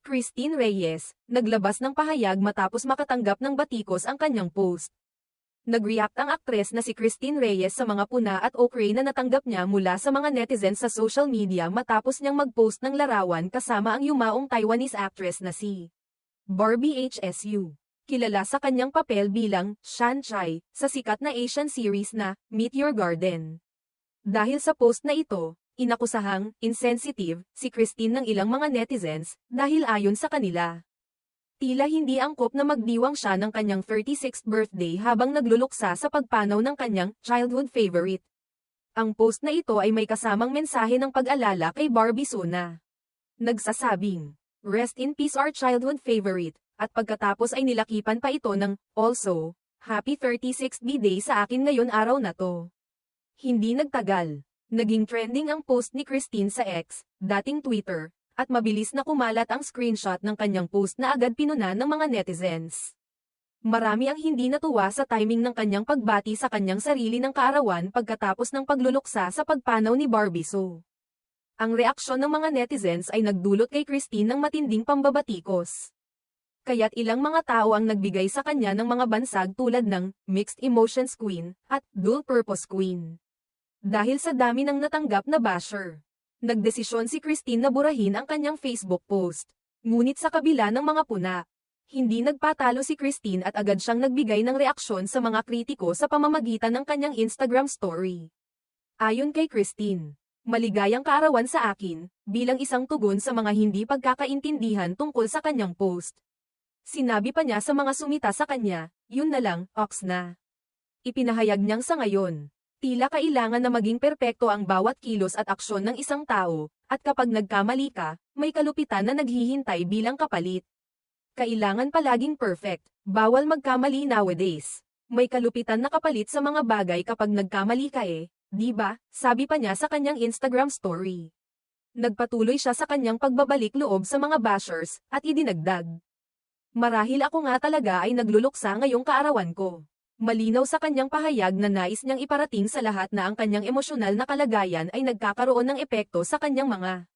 Christine Reyes, naglabas ng pahayag matapos makatanggap ng batikos ang kanyang post. Nag-react ang aktres na si Christine Reyes sa mga puna at okray na natanggap niya mula sa mga netizens sa social media matapos niyang mag-post ng larawan kasama ang yumaong Taiwanese actress na si Barbie HSU. Kilala sa kanyang papel bilang Shan Chai sa sikat na Asian series na Meet Your Garden. Dahil sa post na ito, inakusahang insensitive si Christine ng ilang mga netizens dahil ayon sa kanila, tila hindi angkop na magdiwang siya ng kanyang 36th birthday habang nagluluksa sa pagpanaw ng kanyang childhood favorite. Ang post na ito ay may kasamang mensahe ng pag-alala kay Barbie Suna. Nagsasabing, "Rest in peace our childhood favorite," at pagkatapos ay nilakipan pa ito ng, "Also, happy 36th birthday sa akin ngayon araw na to." Hindi nagtagal, naging trending ang post ni Christine sa X, dating Twitter, at mabilis na kumalat ang screenshot ng kanyang post na agad pinuna ng mga netizens. Marami ang hindi natuwa sa timing ng kanyang pagbati sa kanyang sarili ng kaarawan pagkatapos ng pagluluksa sa pagpanaw ni Barbie So. Ang reaksyon ng mga netizens ay nagdulot kay Christine ng matinding pambabatikos. Kaya't ilang mga tao ang nagbigay sa kanya ng mga bansag tulad ng Mixed Emotions Queen at Dual Purpose Queen. Dahil sa dami ng natanggap na basher, nagdesisyon si Christine na burahin ang kanyang Facebook post. Ngunit sa kabila ng mga puna, hindi nagpatalo si Christine at agad siyang nagbigay ng reaksyon sa mga kritiko sa pamamagitan ng kanyang Instagram story. Ayon kay Christine, "Maligayang kaarawan sa akin," bilang isang tugon sa mga hindi pagkakaintindihan tungkol sa kanyang post. Sinabi pa niya sa mga sumita sa kanya, "Yun na lang, ox na." Ipinahayag niyang sa ngayon, tila kailangan na maging perpekto ang bawat kilos at aksyon ng isang tao, at kapag nagkamali ka, may kalupitan na naghihintay bilang kapalit. Kailangan palaging perfect, bawal magkamali nowadays. May kalupitan na kapalit sa mga bagay kapag nagkamali ka di ba? Sabi pa niya sa kanyang Instagram story. Nagpatuloy siya sa kanyang pagbabalik loob sa mga bashers, at idinagdag, "Marahil ako nga talaga ay nagluluksa ngayong kaarawan ko." Malinaw sa kanyang pahayag na nais niyang iparating sa lahat na ang kanyang emosyonal na kalagayan ay nagkakaroon ng epekto sa kanyang mga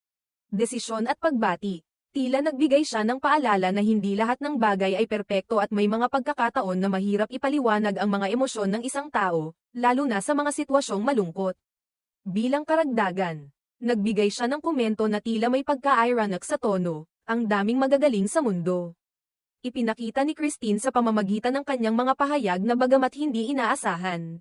desisyon at pagbati. Tila nagbigay siya ng paalala na hindi lahat ng bagay ay perpekto at may mga pagkakataon na mahirap ipaliwanag ang mga emosyon ng isang tao, lalo na sa mga sitwasyong malungkot. Bilang karagdagan, nagbigay siya ng komento na tila may pagka-ironic sa tono, "Ang daming magagaling sa mundo." Ipinakita ni Christine sa pamamagitan ng kanyang mga pahayag na bagamat hindi inaasahan,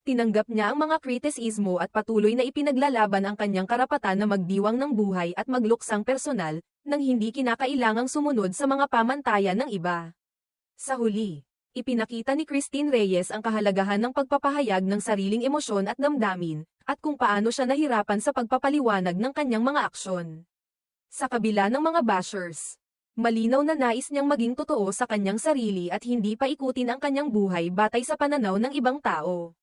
tinanggap niya ang mga kritisismo at patuloy na ipinaglalaban ang kanyang karapatan na magdiwang ng buhay at magluksang personal, nang hindi kinakailangang sumunod sa mga pamantayan ng iba. Sa huli, ipinakita ni Christine Reyes ang kahalagahan ng pagpapahayag ng sariling emosyon at damdamin, at kung paano siya nahirapan sa pagpapaliwanag ng kanyang mga aksyon. Sa kabila ng mga bashers, malinaw na nais niyang maging totoo sa kanyang sarili at hindi pa ikutin ang kanyang buhay batay sa pananaw ng ibang tao.